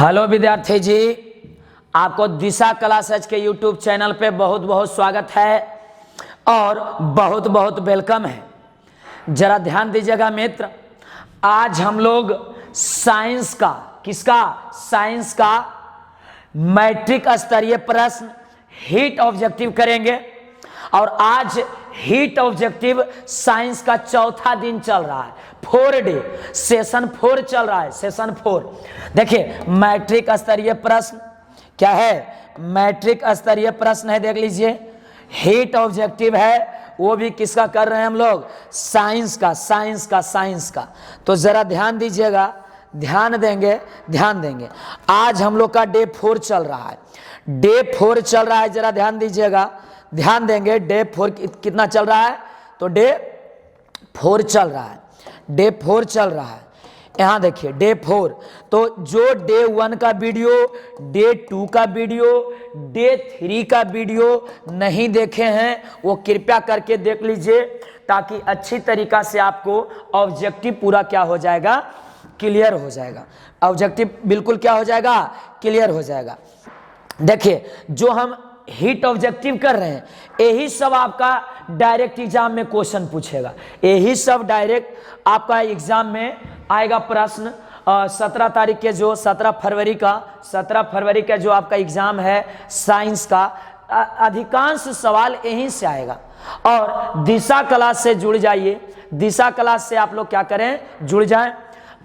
Hello विद्यार्थी जी, आपको दिशा classes के यूट्यूब चैनल पे बहुत बहुत स्वागत है और बहुत बहुत वेलकम है। जरा ध्यान दीजिएगा मित्र, आज हम लोग साइंस का साइंस का मैट्रिक स्तरीय प्रश्न हीट ऑब्जेक्टिव करेंगे। और आज हीट ऑब्जेक्टिव साइंस का चौथा दिन चल रहा है, 4 डे, सेशन 4 चल रहा है, सेशन 4। देखिए मैट्रिक स्तरीय प्रश्न क्या है, मैट्रिक स्तरीय प्रश्न है, देख लीजिए। हीट ऑब्जेक्टिव है, वो भी किसका कर रहे हैं हम लोग, साइंस का। तो जरा ध्यान दीजिएगा, ध्यान देंगे। आज हम लोग का डे 4 चल रहा है, डे 4 चल रहा है, जरा ध्यान दीजिएगा, ध्यान देंगे। डे 4 कितना चल रहा है, तो डे 4 चल रहा है, डे 4 चल रहा है। यहाँ देखिए डे 4, तो जो डे 1 का वीडियो, डे 2 का वीडियो, डे 3 का वीडियो नहीं देखे हैं वो कृपया करके देख लीजिए, ताकि अच्छी तरीका से आपको ऑब्जेक्टिव पूरा क्या हो जाएगा, क्लियर हो जाएगा। ऑब्जेक्टिव बिल्कुल क्या हो जाएगा, क्लियर हो जाएगा। देखिए जो हम हीट ऑब्जेक्टिव कर रहे हैं, यही सब आपका डायरेक्ट एग्जाम में क्वेश्चन पूछेगा, यही सब डायरेक्ट आपका एग्जाम में आएगा प्रश्न। 17 तारीख के जो 17 फरवरी का जो आपका एग्जाम है साइंस का, अधिकांश सवाल यहीं से आएगा। और दिशा क्लास से जुड़ जाइए, दिशा क्लास से आप लोग क्या करें, जुड़ जाएं।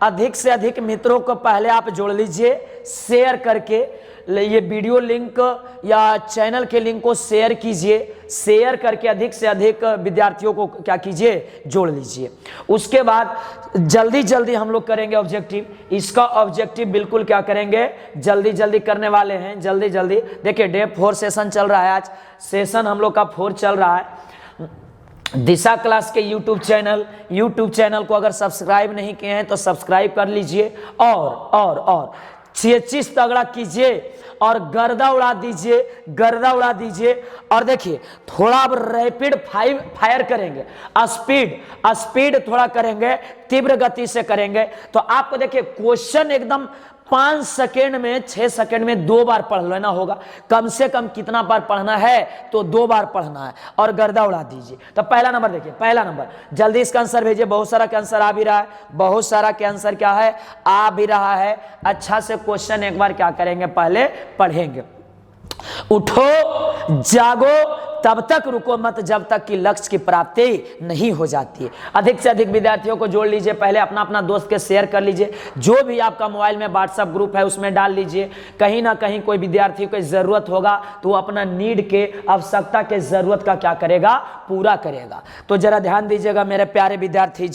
अधिक से अधिक मित्रों को पहले आप जोड़ लीजिए, शेयर करके ये वीडियो लिंक या चैनल के लिंक को शेयर कीजिए, शेयर करके अधिक से अधिक विद्यार्थियों को क्या कीजिए, जोड़ लीजिए। उसके बाद जल्दी हम लोग करेंगे ऑब्जेक्टिव, इसका ऑब्जेक्टिव बिल्कुल क्या करेंगे, जल्दी करने वाले हैं, जल्दी। देखिए डे 4 सेशन चल रहा है, आज सेशन हम लोग का 4 चल रहा है। दिशा क्लास के यूट्यूब चैनल को अगर सब्सक्राइब नहीं किए हैं तो सब्सक्राइब कर लीजिए और चीज तगड़ा कीजिए और गर्दा उड़ा दीजिए। और देखिए थोड़ा अब रैपिड फायर करेंगे, स्पीड थोड़ा करेंगे, तीव्र गति से करेंगे। तो आपको देखिए क्वेश्चन एकदम 5 सेकेंड में 6 सेकेंड में 2 बार पढ़ लेना होगा, कम से कम कितना बार पढ़ना है, तो 2 बार पढ़ना है और गर्दा उड़ा दीजिए। तो पहला नंबर देखिए, पहला नंबर जल्दी इसका आंसर भेजिए। बहुत सारा के आंसर आ भी रहा है, बहुत सारा के आंसर क्या है, आ भी रहा है। अच्छा से क्वेश्चन एक बार क्या करेंगे, पहले पढ़ेंगे। उठो जागो तब तक रुको मत जब तक कि लक्ष्य की प्राप्ति नहीं हो जाती है। अधिक से अधिक विद्यार्थियों को जोड़ लीजिए, पहले अपना दोस्त के शेयर कर लीजिए, जो भी आपका मोबाइल में व्हाट्सएप ग्रुप है उसमें डाल लीजिए। कहीं ना कहीं कोई विद्यार्थी को जरूरत होगा तो वो अपना नीड के, आवश्यकता के जरूरत का क्या करेगा, पूरा करेगा। तो जरा ध्यान दीजिएगा मेरे प्यारे विद्यार्थी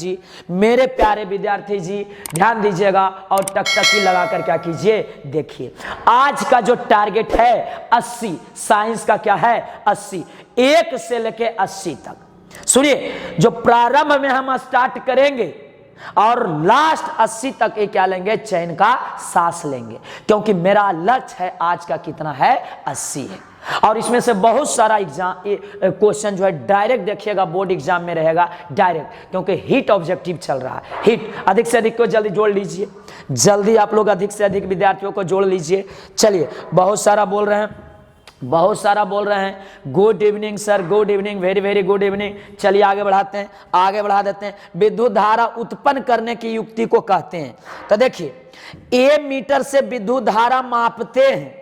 जी, ध्यान दीजिएगा और टकटकी लगाकर क्या कीजिए, देखिए। आज का जो टारगेट है 80, साइंस का क्या है 80, 1 से लेके 80 तक। सुनिए, जो प्रारंभ में हम स्टार्ट करेंगे और लास्ट 80 तक ये क्या लेंगे, चैन का सांस लेंगे, क्योंकि मेरा लक्ष्य है आज का कितना है, 80 है। और इसमें से बहुत सारा एग्जाम क्वेश्चन जो है डायरेक्ट देखिएगा, बोर्ड एग्जाम में रहेगा डायरेक्ट, क्योंकि हीट ऑब्जेक्टिव चल रहा है। हीट अधिक से अधिक को जल्दी जोड़ लीजिए, जल्दी आप लोग अधिक से अधिक विद्यार्थियों को जोड़ लीजिए। चलिए बहुत सारा बोल रहे हैं, good evening sir, good evening, very good evening. चलिए आगे बढ़ा देते हैं। विद्युत धारा उत्पन्न करने की युक्ति को कहते हैं। तो देखिए ए मीटर से विद्युत धारा मापते हैं,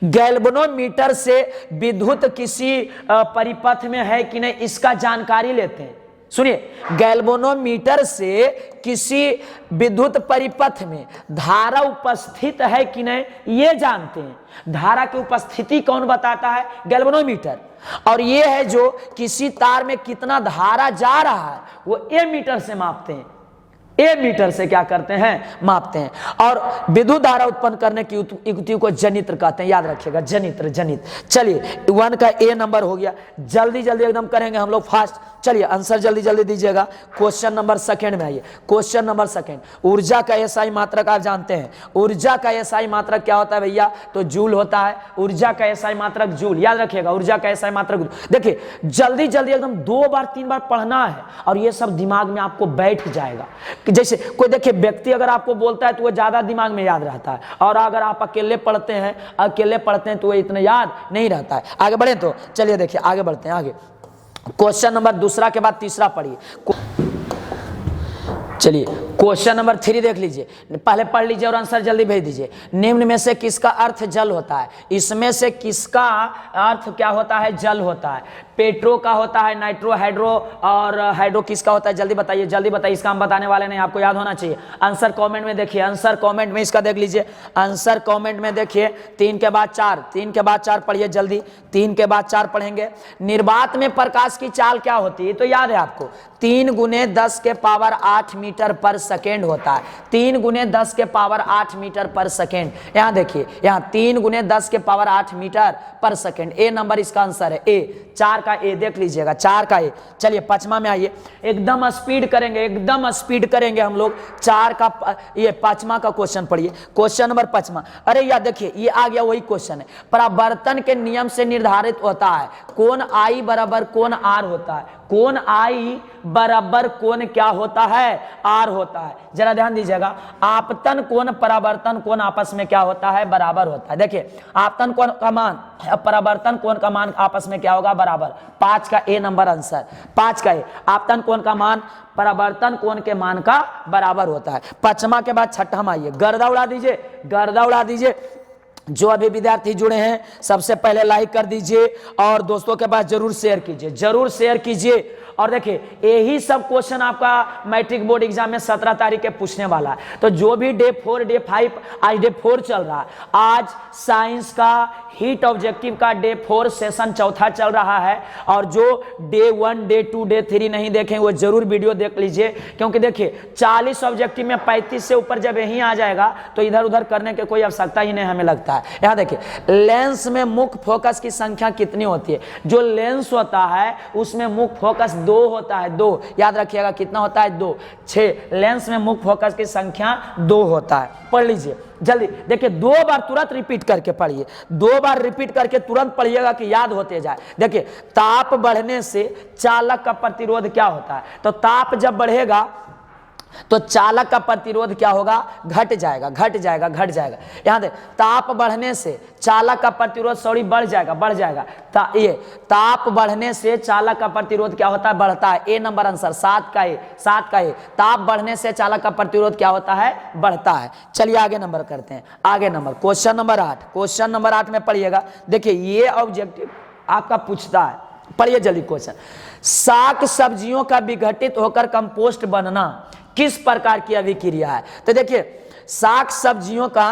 गैल्वेनोमीटर से विद्युत किसी परिपथ में है कि नहीं इसका जानकारी लेते हैं। सुनिए, गैल्वेनोमीटर से किसी विद्युत परिपथ में धारा उपस्थित है कि नहीं ये जानते हैं। धारा की उपस्थिति कौन बताता है, गैल्वेनोमीटर। और ये है जो किसी तार में कितना धारा जा रहा है वो ए मीटर से मापते हैं, ए मीटर से क्या करते हैं, मापते हैं। और विद्युत धारा उत्पन्न करने की युक्ति को जनित्र कहते हैं, याद रखिएगा, जनित्र। चलिए 1 का ए नंबर हो गया, जल्दी एकदम करेंगे हम लोग फास्ट। चलिए आंसर जल्दी दीजिएगा। क्वेश्चन नंबर सेकंड में आइए, क्वेश्चन नंबर सेकंड। ऊर्जा का एसआई मात्रक आप जानते हैं, ऊर्जा का एसआई मात्रक क्या होता है भैया, तो जूल होता है। ऊर्जा का एसआई मात्रक जूल, याद रखिएगा, ऊर्जा का एसआई मात्रक। देखिए जल्दी एकदम 2 बार 3 बार पढ़ना है और ये सब दिमाग में आपको बैठ जाएगा कि जैसे कोई देखिए व्यक्ति अगर आपको बोलता है तो वो ज्यादा दिमाग में याद रहता है, और अगर आप अकेले पढ़ते हैं तो वो इतना याद नहीं रहता है। आगे बढ़े तो चलिए देखिए आगे बढ़ते हैं। आगे क्वेश्चन नंबर दूसरा के बाद तीसरा पढ़िए। चलिए क्वेश्चन नंबर 3 देख लीजिए, पहले पढ़ लीजिए और आंसर जल्दी भेज दीजिए। निम्न में से किसका अर्थ जल होता है? इसमें से किसका अर्थ क्या होता है? जल होता है। पेट्रो का होता है, नाइट्रो, हाइड्रो, और हाइड्रो किसका होता है? जल्दी बताइए, जल्दी बताइए, इसका हम बताने वाले नहीं, आपको याद होना चाहिए। आंसर कमेंट में देखिए, आंसर कमेंट में इसका देख लीजिए, आंसर कमेंट में देखिए। 3 के बाद 4, 3 के बाद 4 पढ़िए जल्दी, 3 के बाद 4 पढ़ेंगे। निर्वात में प्रकाश की चाल क्या होती है? तो याद है आपको, 3 × 10 के पावर 8 मीटर पर सेकेंड होता है। 3 × 10 के पावर 8 मीटर पर सेकेंड। यहाँ देखिए, यहाँ 3 × 10 के पावर 8 मीटर पर सेकेंड। ए नंबर इसका आंसर है, ए। 4 का ए देख लीजिएगा, 4 का ए। चलिए 5वां में आइए, एकदम स्पीड करेंगे, एकदम स्पीड करेंगे हम लोग। 4 का ये 5वां का क्वेश्चन पढ़िए, क्वेश्चन नंबर 5वां। अरे यार देखिए, ये आ गया वही क्वेश्चन है। परावर्तन के नियम से निर्धारित होता है कोण आई बराबर कोण आर होता है। कोण आई बराबर कोण क्या होता है? आर होता है। जरा ध्यान दीजिएगा, आपतन कोण परावर्तन कोण आपस में क्या होता है? बराबर होता है। देखिए आपतन कोण का मान, परावर्तन कोण का मान आपस में क्या होगा? बराबर। 5 का ए नंबर आंसर, 5 का ए। आपतन कोण का मान परावर्तन कोण के मान का बराबर होता है। 5वां के बाद 6वां आइए, गर्दा उड़ा दीजिए, गर्दा उड़ा दीजिए। जो अभी विद्यार्थी जुड़े हैं सबसे पहले लाइक कर दीजिए और दोस्तों के पास जरूर शेयर कीजिए, जरूर शेयर कीजिए। और देखिए यही सब क्वेश्चन आपका मैट्रिक बोर्ड एग्जाम में 17 तारीख के पूछने वाला है। तो जो भी डे 4, डे 5, आज डे 4 चल रहा है, आज साइंस का हीट ऑब्जेक्टिव का डे 4 सेशन चौथा चल रहा है। और जो डे 1, डे 2, डे 3 नहीं देखें वो जरूर वीडियो देख लीजिए, क्योंकि देखिए 40 ऑब्जेक्टिव में 35 से ऊपर जब यहीं आ जाएगा तो इधर उधर करने की कोई आवश्यकता ही नहीं हमें लगता है। यहाँ देखिए, लेंस में मुख्य फोकस की संख्या कितनी होती है? जो लेंस होता है उसमें मुख्य फोकस 2 होता है, 2। याद रखिएगा कितना होता है? 2। 6 लेंस में मुख्य फोकस की संख्या 2 होता है। पढ़ लीजिए जल्दी, देखिए 2 बार तुरंत रिपीट करके पढ़िए, 2 बार रिपीट करके तुरंत पढ़िएगा कि याद होते जाए। देखिए ताप बढ़ने से चालक का प्रतिरोध क्या होता है? तो ताप जब बढ़ेगा तो चालक का प्रतिरोध क्या होगा? घट जाएगा, घट जाएगा, घट जाएगा। यहाँ देख, ताप बढ़ने से चालक का प्रतिरोध बढ़ जाएगा, बढ़ जाएगा। ये ताप बढ़ने से चालक का प्रतिरोध क्या होता है? बढ़ता है। ए नंबर आंसर, 7 का ए, 7 का ए। ताप बढ़ने से चालक का प्रतिरोध क्या होता है? बढ़ता है। चलिए आगे नंबर करते हैं, आगे number question number 8, question number 8 में पढ़िएगा। देखिए ये ऑब्जेक्टिव आपका पूछता है, पढ़िए जल्दी क्वेश्चन। साग सब्जियों का विघटित होकर कंपोस्ट बनना किस प्रकार की अभिक्रिया है? तो देखिए साग सब्जियों का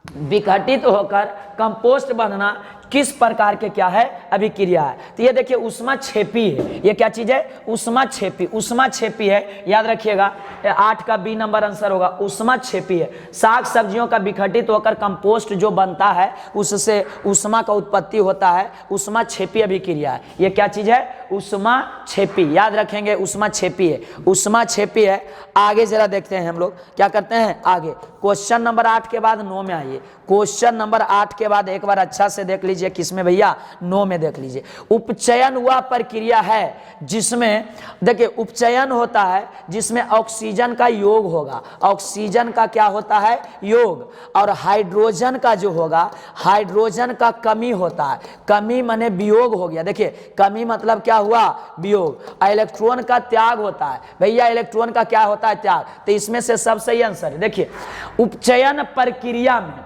विघटित होकर कंपोस्ट बनना किस प्रकार के क्या है? अभिक्रिया है। तो ये देखिए ऊष्माक्षेपी है। ये क्या चीज है? ऊष्माक्षेपी, ऊष्माक्षेपी है। याद रखिएगा 8 का बी नंबर आंसर होगा, ऊष्माक्षेपी है। साग सब्जियों का विघटित होकर कंपोस्ट जो बनता है उससे ऊष्मा का उत्पत्ति होता है, ऊष्माक्षेपी अभिक्रिया है। ये क्या चीज है? ऊष्माक्षेपी। याद रखेंगे ऊष्माक्षेपी है, ऊष्माक्षेपी है। आगे जरा देखते हैं हम लोग क्या करते हैं। आगे क्वेश्चन नंबर 8 के बाद 9 में आइए, क्वेश्चन नंबर 8 के बाद एक बार अच्छा से देख लीजिए, किसमें भैया? 9 में देख लीजिए। उपचयन वह प्रक्रिया है जिसमें, देखिए उपचयन होता है जिसमें ऑक्सीजन का योग होगा, ऑक्सीजन का क्या होता है? योग। और हाइड्रोजन का जो होगा, हाइड्रोजन का कमी होता है, कमी माने वियोग हो गया। देखिए कमी मतलब क्या हुआ? वियोग। इलेक्ट्रॉन का त्याग होता है भैया, इलेक्ट्रॉन का क्या होता है? त्याग। तो इसमें से सब सही आंसर है। देखिए उपचयन प्रक्रिया में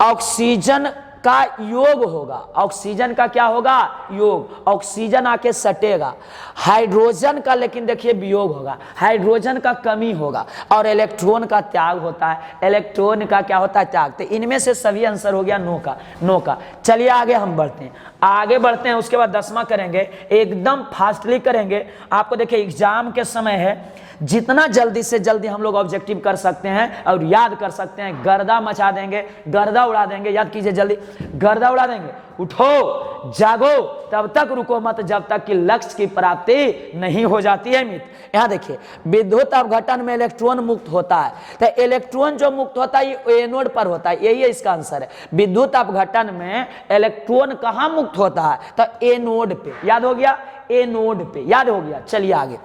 ऑक्सीजन का योग होगा, ऑक्सीजन का क्या होगा? योग। ऑक्सीजन आके सटेगा। हाइड्रोजन का लेकिन देखिए वियोग होगा, हाइड्रोजन का कमी होगा। और इलेक्ट्रॉन का त्याग होता है, इलेक्ट्रॉन का क्या होता है? त्याग। तो इनमें से सभी आंसर हो गया 9 का, 9 का। चलिए आगे हम बढ़ते हैं, आगे बढ़ते हैं। उसके बाद 10वां करेंगे, एकदम फास्टली करेंगे। आपको देखिए एग्जाम के समय है, जितना जल्दी से जल्दी हम लोग ऑब्जेक्टिव कर सकते हैं और याद कर सकते हैं, गर्दा मचा देंगे, गर्दा उड़ा देंगे। याद कीजिए जल्दी, गर्दा उड़ा देंगे। उठो जागो, तब तक रुको मत जब तक कि लक्ष्य की प्राप्ति नहीं हो जाती है मित्र। यहाँ देखिए विद्युत अपघटन में इलेक्ट्रॉन मुक्त होता है। तो इलेक्ट्रॉन जो मुक्त होता है ये एनोड पर होता है, यही है इसका आंसर है। विद्युत अपघटन में इलेक्ट्रॉन कहाँ मुक्त होता है? तो एनोड पे। याद हो गया? एनोड पे, याद हो गया। चलिए आगे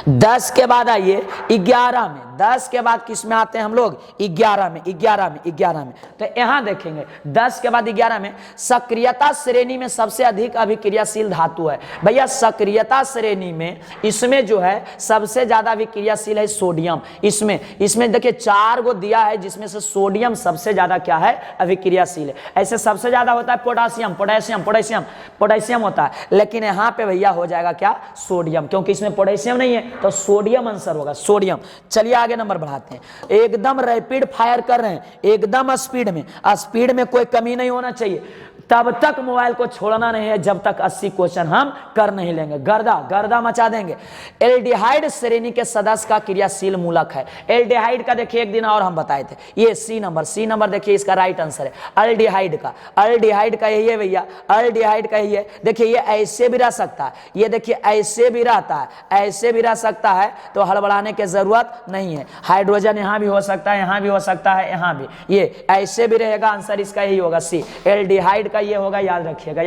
10 के बाद आइए 11 में, 10 के बाद किस में आते हैं हम लोग? 11 में, 11 में, 11 में। तो यहां देखेंगे 10 के बाद 11 में सक्रियता श्रेणी में सबसे अधिक अभिक्रियाशील धातु है। भैया सक्रियता श्रेणी में इसमें जो है सबसे ज्यादा अभिक्रियाशील है सोडियम। इसमें देखिए 4 गो दिया है जिसमें से सोडियम सबसे ज्यादा क्या है? अभिक्रियाशील है। ऐसे सबसे ज्यादा होता है पोटासियम, पोटेशियम, पोटेशियम, पोटेशियम होता है, लेकिन यहां पे भैया हो जाएगा क्या? सोडियम, क्योंकि इसमें पोटेशियम नहीं है तो सोडियम आंसर होगा, सोडियम। चलिए आगे नंबर बढ़ाते हैं। एकदम रैपिड फायर कर रहे हैं, एकदम स्पीड में कोई कमी नहीं होना चाहिए। तब तक मोबाइल को छोड़ना नहीं है जब तक 80 क्वेश्चन हम कर नहीं लेंगे। गर्दा मचा देंगे। एल्डिहाइड श्रेणी के सदस्य का क्रियाशील मूलक है। एल्डिहाइड का देखिए एक दिन और हम बताए थे, ये सी नंबर देखिए इसका राइट आंसर है एल्डिहाइड का यही है भैया, एल्डिहाइड का यही है। देखिए ये ऐसे भी रह सकता है, ये देखिए ऐसे भी रहता है, ऐसे भी रह सकता है, तो हड़बड़ाने की जरूरत नहीं है। हाइड्रोजन यहां भी हो सकता है, यहां भी हो सकता है, यहां भी, ये ऐसे भी रहेगा। आंसर इसका यही होगा सी, एल्डिहाइड ये होगा, याद रखिएगा।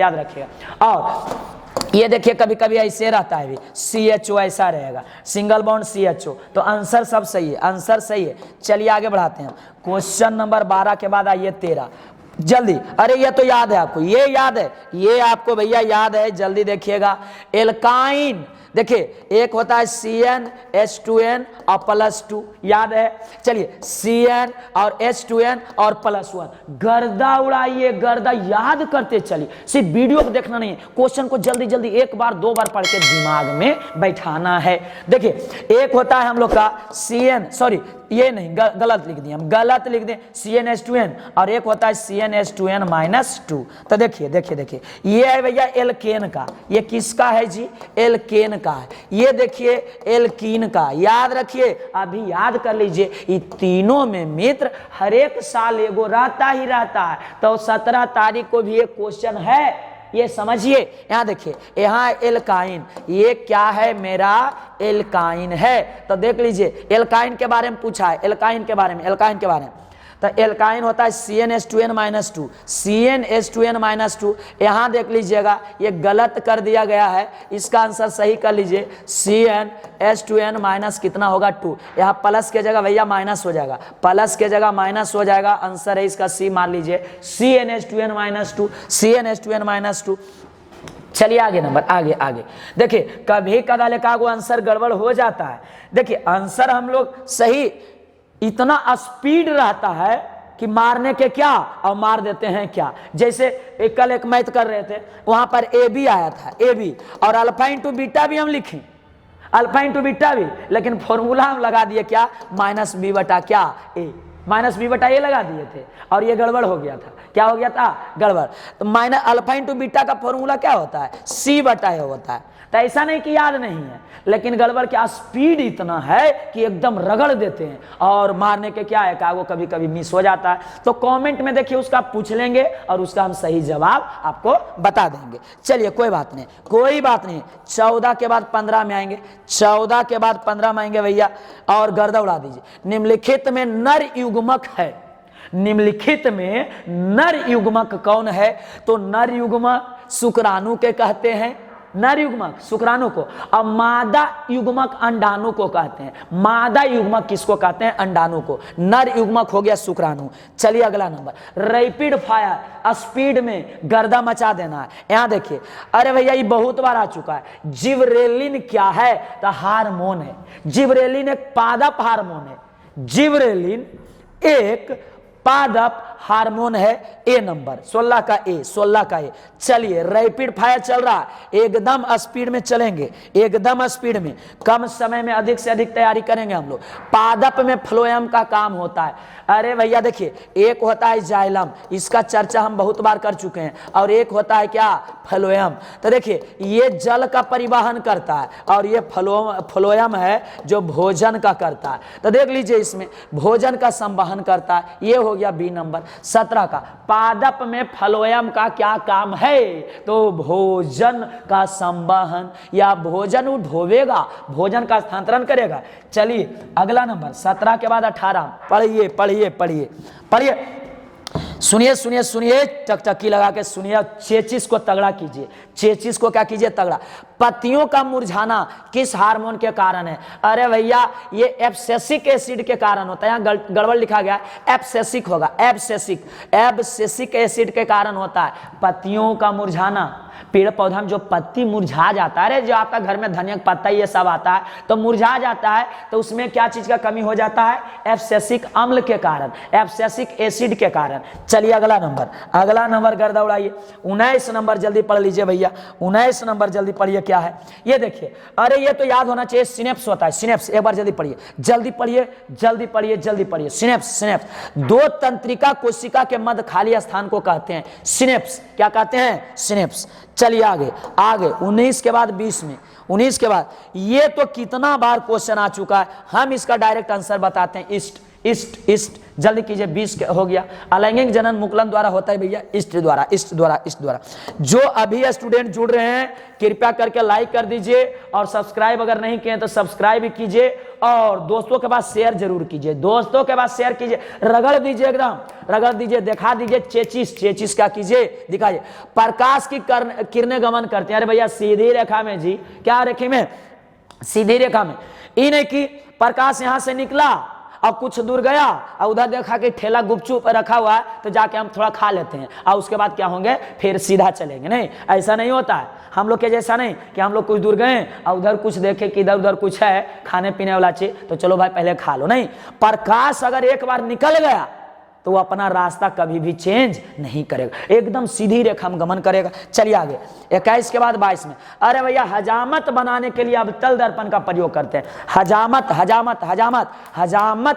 और ये देखिए कभी कभी ऐसे रहता है भी, CHO ऐसा रहेगा, सिंगल बॉन्ड CHO। तो आंसर सब सही है, चलिए आगे बढ़ाते हैं। क्वेश्चन नंबर 12 के बाद आइए 13। जल्दी, अरे ये तो याद है आपको, ये याद है, ये आपको भैया याद है, जल्दी देखिएगा। एल्काइन देखिए एक होता है CnH2n और +2, याद है? चलिए Cn और H2n और +1, गर्दा उड़ाइए, गर्दा याद करते चलिए, सिर्फ वीडियो को देखना नहीं है, क्वेश्चन को जल्दी जल्दी एक बार 2 बार पढ़ के दिमाग में बैठाना है। देखिए एक होता है हम लोग का ये नहीं, गलत लिख दिए हम, गलत लिख दें CnH2n, और एक होता है CnH2n-2। तो देखिए ये है भैया एल्केन का, ये किसका है जी? एल्केन का है। ये देखिए एल्कीन का, याद रखिए, अभी याद कर लीजिए। ये तीनों में मित्र हर एक साल एगो रहता ही रहता है। तो 17 तारीख को भी एक क्वेश्चन है, ये समझिए। यहां देखिए, यहां एल्काइन, ये क्या है? मेरा एल्काइन है। तो देख लीजिए एल्काइन के बारे में पूछा है, एल्काइन के बारे में। तो एल्काइन होता है CnH2n-2, CnH2n-2। यहां देख लीजिएगा ये गलत कर दिया गया है, इसका आंसर सही कर लीजिए। CnH2n- कितना होगा? 2। यहाँ प्लस के जगह भैया माइनस हो जाएगा, प्लस के जगह माइनस हो जाएगा। आंसर है इसका सी, मान लीजिए CnH2n-2, CnH2n-2। चलिए आगे नंबर, आगे देखिए कभी कदाल का आंसर गड़बड़ हो जाता है। देखिए आंसर हम लोग सही, इतना स्पीड रहता है कि मारने के क्या और मार देते हैं क्या। जैसे कल एक मैथ कर रहे थे, वहां पर AB आया था, AB, और अल्फा इंटू बीटा भी हम लिखें, अल्फा इंटू बीटा भी, लेकिन फॉर्मूला हम लगा दिए क्या? -B बटा क्या? A, -B बटा A लगा दिए थे, और ये गड़बड़ हो गया था। क्या हो गया था? गड़बड़। तो माइनस अल्फा इंटू बीटा का फॉर्मूला क्या होता है? C बटा A होता है। तो ऐसा नहीं कि याद नहीं है, लेकिन गड़बड़ क्या? स्पीड इतना है कि एकदम रगड़ देते हैं, और मारने के क्या है का वो कभी कभी मिस हो जाता है। तो कमेंट में देखिए उसका पूछ लेंगे और उसका हम सही जवाब आपको बता देंगे। चलिए कोई बात नहीं 14 के बाद 15 में आएंगे, 14 के बाद 15 में आएंगे भैया, और गर्दा उड़ा दीजिए। निम्नलिखित में नर युग्मक है, निम्नलिखित में नर युग्मक कौन है? तो नर युग्मक शुक्राणु के कहते हैं, नर युग्मक शुक्राणु को, और मादा युग्मक अंडाणु को कहते हैं। मादा युग्मक किसको कहते हैं? अंडाणु को। नर युग्मक हो गया शुक्राणु। चलिए अगला नंबर, रैपिड फायर, स्पीड में गर्दा मचा देना है। यहां देखिए, अरे भैया ये बहुत बार आ चुका है। जिबरेलिन क्या है? तो हार्मोन है। जिबरेलिन एक पादप हार्मोन है। जिबरेलिन एक पादप हार्मोन है। ए नंबर 16 का ए। चलिए रैपिड फायर चल रहा है, एकदम स्पीड में चलेंगे, एकदम स्पीड में, कम समय में अधिक से अधिक तैयारी करेंगे हम लोग। पादप में फ्लोएम का काम होता है। अरे भैया देखिए, एक होता है जाइलम, इसका चर्चा हम बहुत बार कर चुके हैं, और एक होता है क्या? फ्लोएम। तो देखिए ये जल का परिवहन करता है, और ये फ्लोएम है जो भोजन का करता है। तो देख लीजिए इसमें भोजन का संवहन करता है। ये हो गया बी नंबर। 17 का, पादप में फ्लोएम का क्या काम है? तो भोजन का संवहन, या भोजन ढोवेगा, भोजन का स्थानांतरण करेगा। चलिए अगला नंबर 17 के बाद 18, पढ़िए। सुनिए सुनिए सुनिए, टकटकी लगा के सुनिए, चेचिस को तगड़ा कीजिए, चेचिस को क्या कीजिए, तगड़ा। पत्तियों का मुरझाना किस हार्मोन के कारण है? अरे भैया ये एब्सेसिक एसिड के कारण होता है, यहाँ गड़बड़ लिखा गया है, एब्सेसिक होगा, एब्सेसिक एसिड के कारण होता है पत्तियों का मुरझाना। पेड़ पौधा में जो पत्ती मुरझा जाता है, अरे जो आपका घर में धनिया का पत्ता ये सब आता है तो मुरझा जाता है, तो उसमें क्या चीज का कमी हो जाता है? एब्सेसिक अम्ल के कारण, एब्सेसिक एसिड के कारण। चलिए अगला नंबर गर्दा उड़ाइए, 19 नंबर जल्दी पढ़ लीजिए भैया, 19 नंबर जल्दी पढ़िए क्या है ये देखिए। अरे ये तो याद होना चाहिए, सिनेप्स होता है, सिनेप्स। एक बार जल्दी पढ़िए, जल्दी पढ़िए, जल्दी पढ़िए, जल्दी पढ़िए। सिनेप्स दो तंत्रिका कोशिका के मध्य खाली स्थान को कहते हैं सिनेप्स। क्या कहते हैं? सिनेप्स। चलिए आगे 19 के बाद 20 में, 19 के बाद ये तो कितना बार क्वेश्चन आ चुका है, हम इसका डायरेक्ट आंसर बताते हैं, ईस्ट। जल्दी कीजिए, 20 हो गया। अलैंगिक जनन मुकुलन द्वारा होता है भैया, ईस्ट द्वारा। जो अभी स्टूडेंट जुड़ रहे हैं कृपया करके लाइक कर दीजिए, और सब्सक्राइब अगर नहीं किए तो सब्सक्राइब कीजिए, और दोस्तों के पास शेयर जरूर कीजिए, दोस्तों के पास शेयर कीजिए, रगड़ दीजिए, एकदम रगड़ दीजिए, दिखा दीजिए। चेचिस क्या कीजिए, दिखाइए। प्रकाश की किरणें गमन करते हैं, अरे भैया सीधी रेखा में जी, क्या रेखा में? सीधी रेखा में। इन्हें की प्रकाश यहां से निकला और कुछ दूर गया और उधर देखा कि ठेला गुपचुप रखा हुआ है, तो जाके हम थोड़ा खा लेते हैं, और उसके बाद क्या होंगे, फिर सीधा चलेंगे। नहीं, ऐसा नहीं होता है हम लोग के जैसा नहीं कि हम लोग कुछ दूर गए और उधर कुछ देखे कि इधर उधर कुछ है खाने पीने वाला चीज, तो चलो भाई पहले खा लो। नहीं, प्रकाश अगर एक बार निकल गया तो वो अपना रास्ता कभी भी चेंज नहीं करेगा, एकदम सीधी रेखा में गमन करेगा। चलिए आगे 21 के बाद 22 में। अरे भैया हजामत बनाने के लिए अवतल दर्पण का प्रयोग करते हैं। हजामत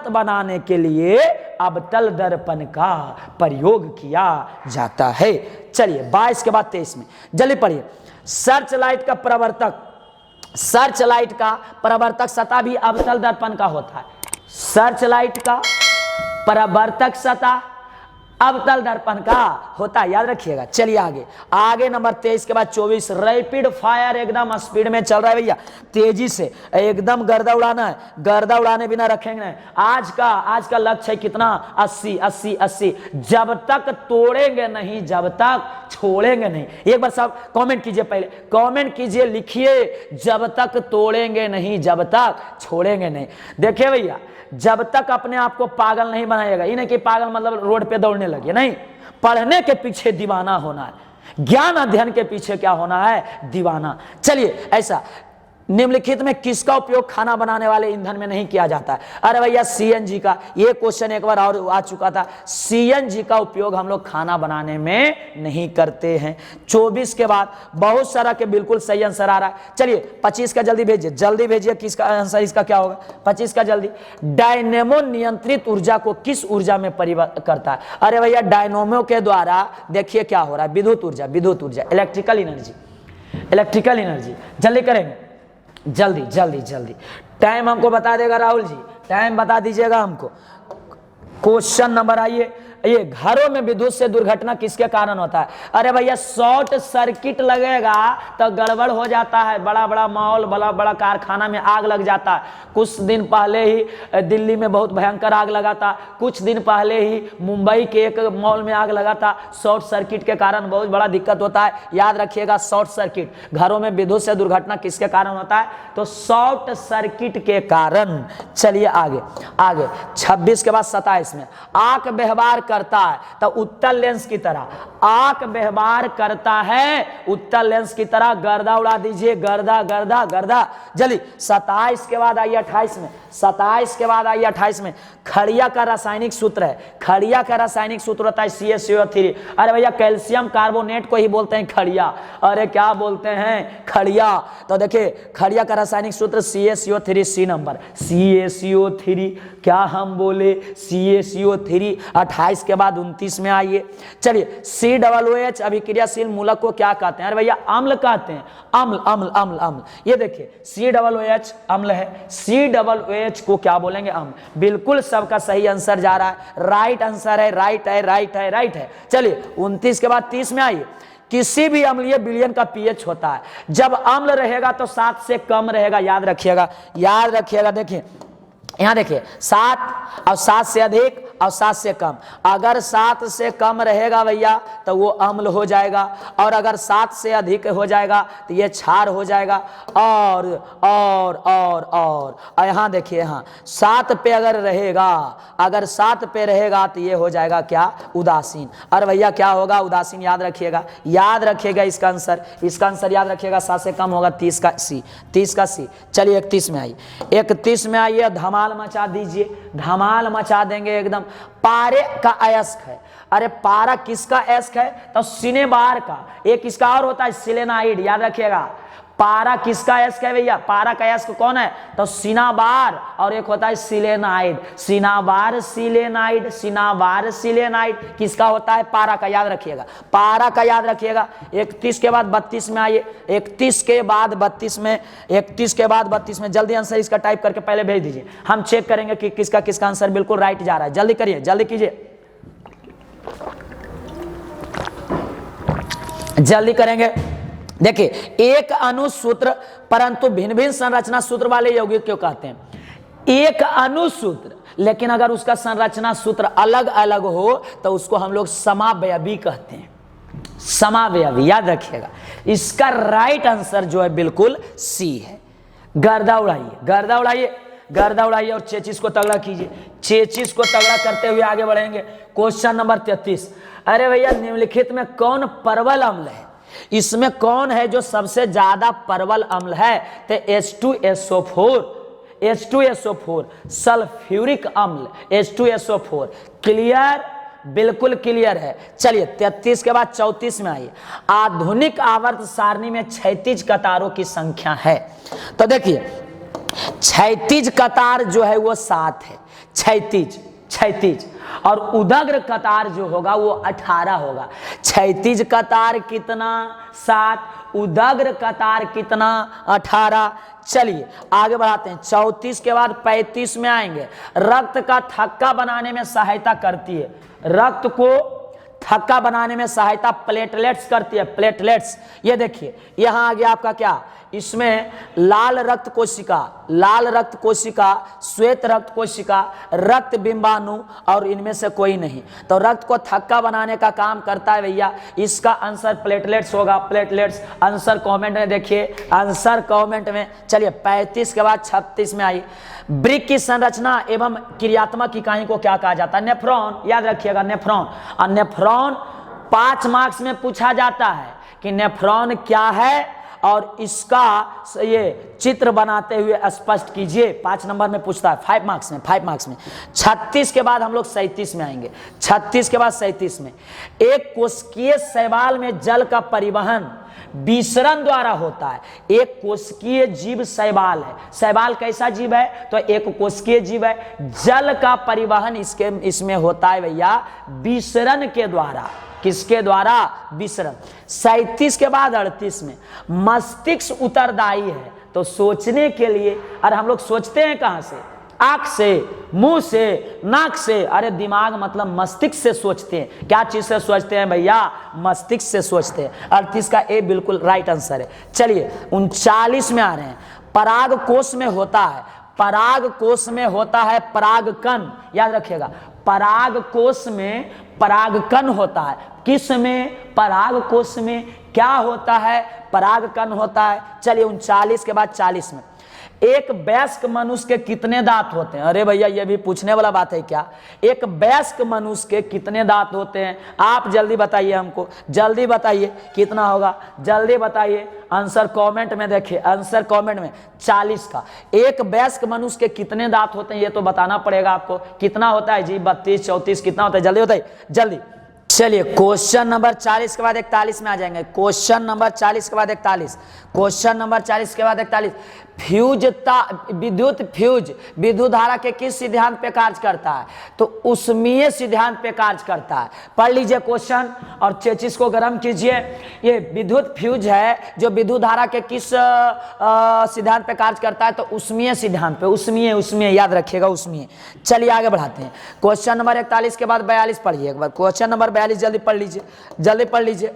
बनाने के लिए अवतल दर्पण का प्रयोग किया जाता है। चलिए 22 के बाद 23 में जल्दी पढ़िए। सर्च लाइट का प्रवर्तक सतह भी अवतल दर्पण का होता है। सर्च लाइट का परावर्तक सतह अवतल दर्पण का होता है, याद रखिएगा। चलिए आगे नंबर 23 के बाद 24। रैपिड फायर, एकदम स्पीड में चल रहा है भैया, तेजी से एकदम गर्दा उड़ाना है, गर्दा उड़ाने बिना रखेंगे नहीं। आज का लक्ष्य है कितना? 80। जब तक तोड़ेंगे नहीं, जब तक छोड़ेंगे नहीं। एक बार सब कमेंट कीजिए, पहले कमेंट कीजिए, लिखिए, जब तक तोड़ेंगे नहीं, जब तक छोड़ेंगे नहीं। देखिए भैया, जब तक अपने आप को पागल नहीं बनाइएगा, ये नहीं कि पागल मतलब रोड पे दौड़ने लगे, नहीं, पढ़ने के पीछे दीवाना होना है, ज्ञान अध्ययन के पीछे क्या होना है? दीवाना। चलिए ऐसा निम्नलिखित में किसका उपयोग खाना बनाने वाले ईंधन में नहीं किया जाता है? अरे भैया सीएनजी का। ये क्वेश्चन एक बार और आ चुका था, सीएनजी का उपयोग हम लोग खाना बनाने में नहीं करते हैं। 24 के बाद बहुत सारा के बिल्कुल सही आंसर आ रहा है। चलिए 25 का जल्दी भेजिए, किसका आंसर इसका क्या होगा? 25 का जल्दी। डायनेमो नियंत्रित ऊर्जा को किस ऊर्जा में परिवर्तित करता है? अरे भैया डायनेमो के द्वारा देखिए क्या हो रहा है, विद्युत ऊर्जा, इलेक्ट्रिकल एनर्जी। जल्दी करेंगे, जल्दी। टाइम हमको बता देगा राहुल जी, टाइम बता दीजिएगा हमको। क्वेश्चन नंबर आइए, ये घरों में विद्युत से दुर्घटना किसके कारण होता है? अरे भैया शॉर्ट सर्किट लगेगा तो गड़बड़ हो जाता है, बड़ा मॉल, बड़ा कारखाना में आग लग जाता है। कुछ दिन पहले ही दिल्ली में बहुत भयंकर आग लगा था, कुछ दिन पहले ही मुंबई के एक मॉल में आग लगा था। शॉर्ट सर्किट के कारण बहुत बड़ा दिक्कत होता है, याद रखिएगा। शॉर्ट सर्किट, घरों में विद्युत से दुर्घटना किसके कारण होता है? तो शॉर्ट सर्किट के कारण। चलिए आगे 26 के बाद 27 में। आंख व्यवहार करता है तो उत्तल लेंस की तरह, आंख व्यवहार करता है उत्तल लेंस की तरह। गर्दा उड़ा दीजिए, गर्दा। जल्दी 27 के बाद आइए 28 में। 27 के बाद आइए 28 में। खड़िया का रासायनिक सूत्र है, खड़िया का रासायनिक सूत्र होता है CaCO3। अरे भैया कैल्शियम कार्बोनेट को ही बोलते हैं खड़िया। अरे क्या बोलते हैं? खड़िया। तो देखिए खड़िया का रासायनिक सूत्र CaCO3, सी नंबर CaCO3। क्या हम बोले? CaCO3। 28 के बाद 29 में आइए। चलिए COOH अभिक्रियाशील मूलक को क्या कहते हैं? अरे भैया अम्ल कहते हैं, अम्ल। ये देखिए COOH अम्ल है, COOH को क्या बोलेंगे? अम्ल। बिल्कुल सबका सही आंसर जा रहा है, राइट आंसर है, राइट है। चलिए 29 के बाद 30 में आइए। किसी भी अम्लीय विलयन का pH होता है, जब अम्ल रहेगा तो 7 से कम रहेगा, याद रखिएगा। देखिए यहाँ देखिए 7 और 7 से अधिक और 7 से कम। अगर 7 से कम रहेगा भैया तो वो अम्ल हो जाएगा, और अगर 7 से अधिक हो जाएगा तो ये क्षार हो जाएगा। और यहाँ देखिए, यहाँ 7 पे अगर रहेगा, अगर 7 पे रहेगा तो ये हो जाएगा क्या, उदासीन। और भैया क्या होगा, उदासीन। याद रखिएगा, याद रखिएगा इसका आंसर याद रखिएगा, 7 से कम होगा 30 का सी। चलिए 31 में आइए, 31 में आइए, धमाल मचा दीजिए, धमाल मचा देंगे एकदम। पारे का अयस्क है। अरे पारा किसका अयस्क है, तो सिनेबार का। एक इसका और होता है सिलेनाइड, याद रखिएगा। पारा किसका अयस्क है भैया, पारा का अयस्क कौन है, तो सिनाबार, और एक होता है सिलेनाइड। सिनाबार सिलेनाइड किसका होता है, पारा का। याद रखिएगा, पारा का याद रखिएगा। 31 के बाद 32 में आइए, 31 के बाद 32 में जल्दी आंसर इसका टाइप करके पहले भेज दीजिए, हम चेक करेंगे कि किसका किसका आंसर बिल्कुल राइट जा रहा है। जल्दी करिए, जल्दी कीजिए, जल्दी करेंगे। देखिए, एक अनुसूत्र परंतु भिन्न भिन्न संरचना सूत्र वाले यौगिक क्यों कहते हैं, एक अनुसूत्र, लेकिन अगर उसका संरचना सूत्र अलग अलग हो तो उसको हम लोग समावयवी कहते हैं, समावयवी। याद रखिएगा, इसका राइट आंसर जो है बिल्कुल सी है। गर्दा उड़ाइए, गर्दा उड़ाइए, गर्दा उड़ाइए और चेचिस को तगड़ा कीजिए। चेचिस को तगड़ा करते हुए आगे बढ़ेंगे। Question number 33। अरे भैया, निम्नलिखित में कौन परवल अम्ल है, इसमें कौन है जो सबसे ज्यादा परवल अम्ल है, तो H2SO4 सल्फ्यूरिक अम्ल, H2SO4। क्लियर, बिल्कुल क्लियर है। चलिए 33 के बाद 34 में आइए। आधुनिक आवर्त सारणी में क्षैतिज कतारों की संख्या है, तो देखिए क्षैतिज कतार जो है वो 7 है, क्षैतिज, और उदग्र कतार जो होगा वो 18 होगा। क्षैतिज कतार कितना, 7, उदग्र कतार कितना, 18। चलिए आगे बढ़ाते हैं। 34 के बाद 35 में आएंगे। रक्त का थक्का बनाने में सहायता करती है, रक्त को थक्का बनाने में सहायता प्लेटलेट्स करती है, प्लेटलेट्स। ये देखिए यहां आ गया आपका क्या, इसमें लाल रक्त कोशिका, श्वेत रक्त कोशिका, रक्त बिंबाणु, और इनमें से कोई नहीं। तो रक्त को थक्का बनाने का काम करता है भैया। इसका आंसर प्लेटलेट्स होगा, प्लेटलेट्स। आंसर कमेंट में देखिए, आंसर कमेंट में। चलिए 35 के बाद 36 में आइए। वृक्क की संरचना एवं क्रियात्मक इकाई को क्या कहा जाता है, नेफ्रॉन। याद रखिएगा, नेफ्रॉन। और नेफ्रॉन 5 मार्क्स में पूछा जाता है कि नेफ्रॉन क्या है, और इसका ये चित्र बनाते हुए स्पष्ट कीजिए। 5 नंबर में पूछता है, 5 मार्क्स में। 36 के बाद हम लोग 37 में आएंगे। 36 के बाद 37 में, एक कोशिकीय शैवाल में जल का परिवहन विसरण द्वारा होता है। एक कोशिकीय जीव शैवाल है। शैवाल कैसा जीव है, तो एक कोशिकीय जीव है। जल का परिवहन इसमें होता है भैया विसरण के द्वारा। किसके द्वारा, विसरण। 37 के बाद 38 में, मस्तिष्क उत्तरदायी है, तो सोचने के लिए। और हम लोग सोचते हैं कहां से, आंख से, मुंह से, नाक से। अरे दिमाग मतलब मस्तिष्क से सोचते हैं। क्या चीज से सोचते हैं भैया, मस्तिष्क से सोचते हैं। 38 का ए बिल्कुल राइट आंसर है। चलिए 39 में आ रहे हैं। पराग कोश में होता है, पराग कोश में होता है परागकण। याद रखिएगा, पराग कोश में परागकण होता है। किस में, पराग कोश में क्या होता है, परागकण होता है। चलिए 39 के बाद 40 में, एक वयस्क मनुष्य के कितने दांत होते हैं। अरे भैया ये भी पूछने वाला बात है क्या, एक वयस्क मनुष्य के कितने दांत होते हैं, आप जल्दी बताइए हमको, जल्दी बताइए कितना होगा, जल्दी बताइए। आंसर कमेंट में देखिए, आंसर कमेंट में। 40 का, एक वयस्क मनुष्य के कितने दांत होते हैं ये तो बताना पड़ेगा आपको। कितना होता है जी, 32, 34 कितना होता है, जल्दी बताइए, जल्दी। चलिए क्वेश्चन नंबर 40 के बाद 41 में आ जाएंगे। क्वेश्चन नंबर 40 के बाद 41, क्वेश्चन नंबर 40 के बाद 41। विद्युत फ्यूज विद्युत धारा के किस सिद्धांत पे कार्य करता है, तो उष्मीय सिद्धांत पे कार्य करता है। पढ़ लीजिए क्वेश्चन और चेचिस को गर्म कीजिए। ये विद्युत फ्यूज है जो विद्युत धारा के किस सिद्धांत पे कार्य करता है, तो उष्मीय सिद्धांत पे। उष्मीय याद रखिएगा, उष्मीय। चलिए आगे बढ़ाते हैं। क्वेश्चन नंबर 41 के बाद 42 पढ़िए एक बार। क्वेश्चन नंबर 42 जल्दी पढ़ लीजिए, जल्दी पढ़ लीजिए।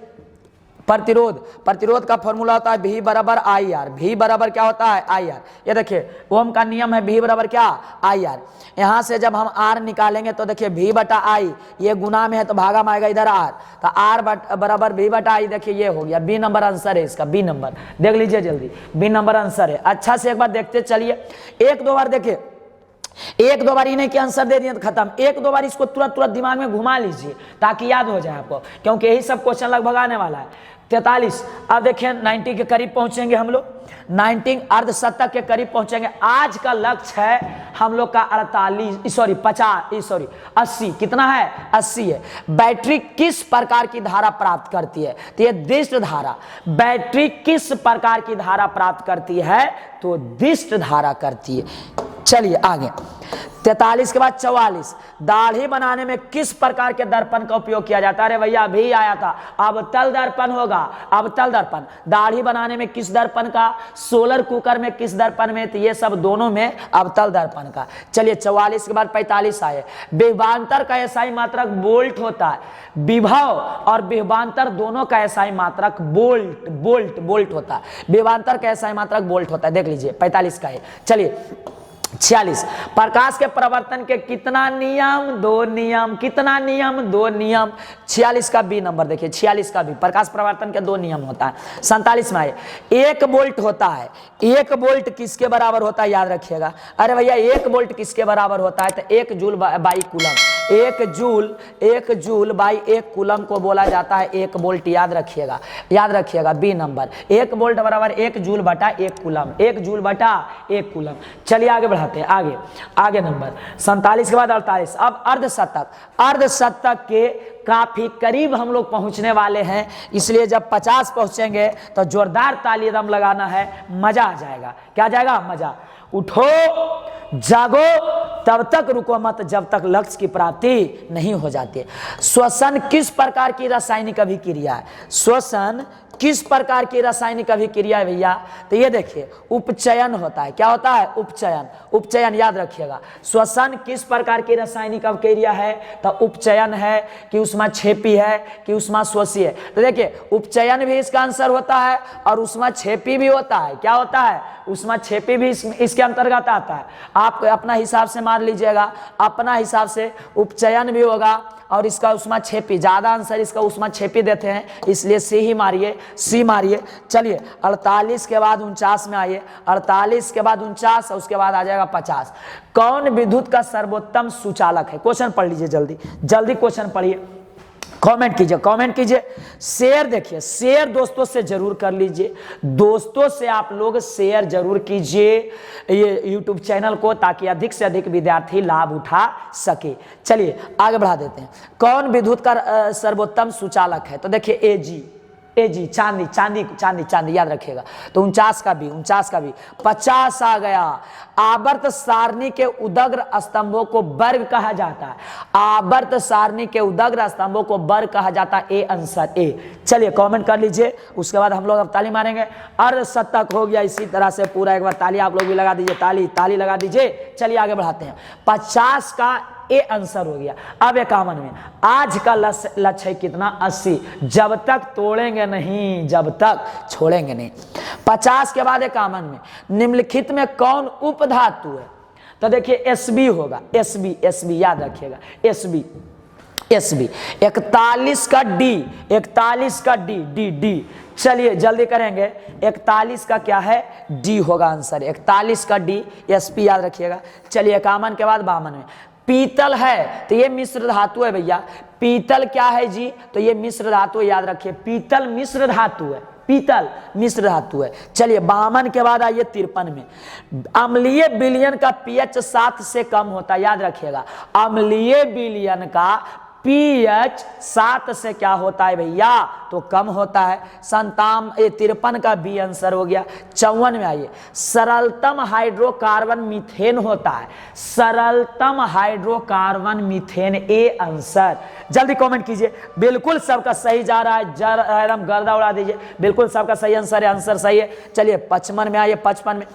प्रतिरोध, प्रतिरोध का फॉर्मूला होता है V बराबर आई आर। V बराबर क्या होता है आई आर। ये देखिए ओम का नियम है V बराबर क्या आई आर। यहां से जब हम R निकालेंगे तो देखिए V बटा आई, ये गुना में है तो भागा में आएगा इधर R, तो R बराबर V बटा आई। देखिए ये हो गया, B नंबर आंसर है इसका, B नंबर देख लीजिए जल्दी, B नंबर आंसर है। अच्छा से एक बार देखते चलिए, एक दो बार देखिए, एक दो बार इन्हें के आंसर दे दिए तो खत्म। एक दो बार इसको तुरंत तुरंत दिमाग में घुमा लीजिए ताकि याद हो जाए आपको, क्योंकि यही सब क्वेश्चन लगभग आने वाला है। 43, अब देखिए 90 के करीब पहुंचेंगे हम लोग, 90 अर्धशतक के करीब पहुंचेंगे। आज का लक्ष्य है हम लोग का 80, कितना है 80 है। बैटरी किस प्रकार की धारा प्राप्त करती है, तो ये दिष्ट धारा। बैटरी किस प्रकार की धारा प्राप्त करती है, तो दिष्ट धारा करती है। चलिए आगे, 43 के बाद 44, दाढ़ी बनाने में किस प्रकार के दर्पण का उपयोग किया जाता है। अरे भैया अभी आया था, अवतल दर्पण होगा, अवतल दर्पण। दाढ़ी बनाने में किस दर्पण का, सोलर कुकर में किस दर्पण में, तो ये सब दोनों में अवतल दर्पण का। चलिए 44 के बाद 45 आए, विभवांतर का एसआई मात्रक वोल्ट होता है। विभव और विभवांतर दोनों का एसआई मात्रक वोल्ट होता है। विभवांतर का एसआई मात्रक वोल्ट होता है, देख लीजिए 45 का है। चलिए 46, प्रकाश के प्रवर्तन के कितना नियम, 2 नियम, कितना नियम, 2 नियम। 46 का बी नंबर देखिए, 46 का बी, प्रकाश प्रवर्तन के 2 नियम होता है। 47 में आए, 1 वोल्ट होता है, 1 वोल्ट किसके बराबर होता है, याद रखिएगा। अरे भैया 1 वोल्ट किसके बराबर होता है, तो 1 joule by coulomb. 1 joule by 1 coulomb को बोला जाता है 1 वोल्ट, याद रखिएगा, याद रखिएगा बी नंबर। 1 वोल्ट बराबर 1 जूल बटा 1 कूलम, 1 जूल बटा 1 कूलम। चलिए आगे बढ़ाते हैं, आगे नंबर 47 के बाद 48। अब अर्धशतक के काफी करीब हम लोग पहुंचने वाले हैं, इसलिए जब 50 पहुंचेंगे तो जोरदार ताली दम लगाना है, मजा आ जाएगा। क्या आ जाएगा, मजा। उठो जागो, तब तक रुको मत जब तक लक्ष्य की प्राप्ति नहीं हो जाती। श्वसन किस प्रकार की रासायनिक अभिक्रिया है, श्वसन किस प्रकार की रासायनिक अभिक्रिया है भैया, तो ये देखिए उपचयन होता है। क्या होता है, उपचयन, उपचयन याद रखिएगा। श्वसन किस प्रकार की रासायनिक अभिक्रिया है, तो उपचयन है कि उष्माक्षेपी है कि उष्माश्वसी है। तो देखिए उपचयन भी इसका आंसर होता है और उष्माक्षेपी भी होता है। क्या होता है, उष्माक्षेपी भी इसके अंतर्गत आता है। आप अपना हिसाब से मार लीजिएगा, अपना हिसाब से उपचयन भी होगा और इसका उष्माक्षेपी, ज्यादा आंसर इसका उष्माक्षेपी देते हैं, इसलिए सी ही मारिए, सी मारिए। चलिए 48 के बाद 49 में आइए, 48 के बाद 49 और उसके बाद आ जाएगा 50। कौन विद्युत का सर्वोत्तम सुचालक है, क्वेश्चन पढ़ लीजिए जल्दी जल्दी, क्वेश्चन पढ़िए, कमेंट कीजिए, कमेंट कीजिए। शेयर देखिए, शेयर दोस्तों से जरूर कर लीजिए, दोस्तों से आप लोग शेयर जरूर कीजिए ये YouTube चैनल को, ताकि अधिक से अधिक विद्यार्थी लाभ उठा सके। चलिए आगे बढ़ा देते हैं। कौन विद्युत का सर्वोत्तम सुचालक है, तो देखिए एजी, चांदी चांदी चांदी चांदी, याद रखिएगा। तो 49 का भी 50 आ गया। आवर्त सारणी के उदग्र स्तंभों को वर्ग कहा जाता है, आवर्त सारणी के उदग्र स्तंभों को वर्ग कहा जाता है, ए आंसर ए। चलिए कमेंट कर लीजिए, उसके बाद हम लोग अब ताली मारेंगे। अर्धशतक हो गया, इसी तरह से पूरा एक बार ताली आप लोग भी लगा दीजिए, ताली लगा दीजिए। चलिए आगे बढ़ाते हैं। 50 का ए आंसर हो गया। अब 51 में आज का लक्ष्य है कितना, 80, जब तक तोड़ेंगे नहीं, जब तक छोड़ेंगे नहीं। 50 के बाद 51 में निम्नलिखित में कौन उपधातु है, तो देखिए एसबी होगा, एसबी याद रखिएगा, एसबी। 41 का डी। चलिए जल्दी करेंगे, 41 का क्या है, डी होगा आंसर, 41 का डी, एसपी याद रखिएगा। चलिए 51 के बाद 52 में पीतल है, तो ये मिश्र धातु है भैया। पीतल क्या है जी, तो ये मिश्र धातु, याद रखिए, पीतल मिश्र धातु है, पीतल मिश्र धातु है। चलिए 52 के बाद आइए 53 में। अम्लीय विलयन का पीएच 7 से कम होता है, याद रखिएगा। अम्लीय विलयन का पीएच 7 से क्या होता है भैया, तो कम होता है। 53 का बी आंसर हो गया। 54 में आइए, सरलतम हाइड्रोकार्बन मीथेन होता है, सरलतम हाइड्रोकार्बन मीथेन, ए आंसर। जल्दी कमेंट कीजिए, बिल्कुल सबका सही जा रहा है, एकदम गर्दा उड़ा दीजिए, बिल्कुल सबका सही आंसर है, आंसर सही है। चलिए 55 में आइए, 55 में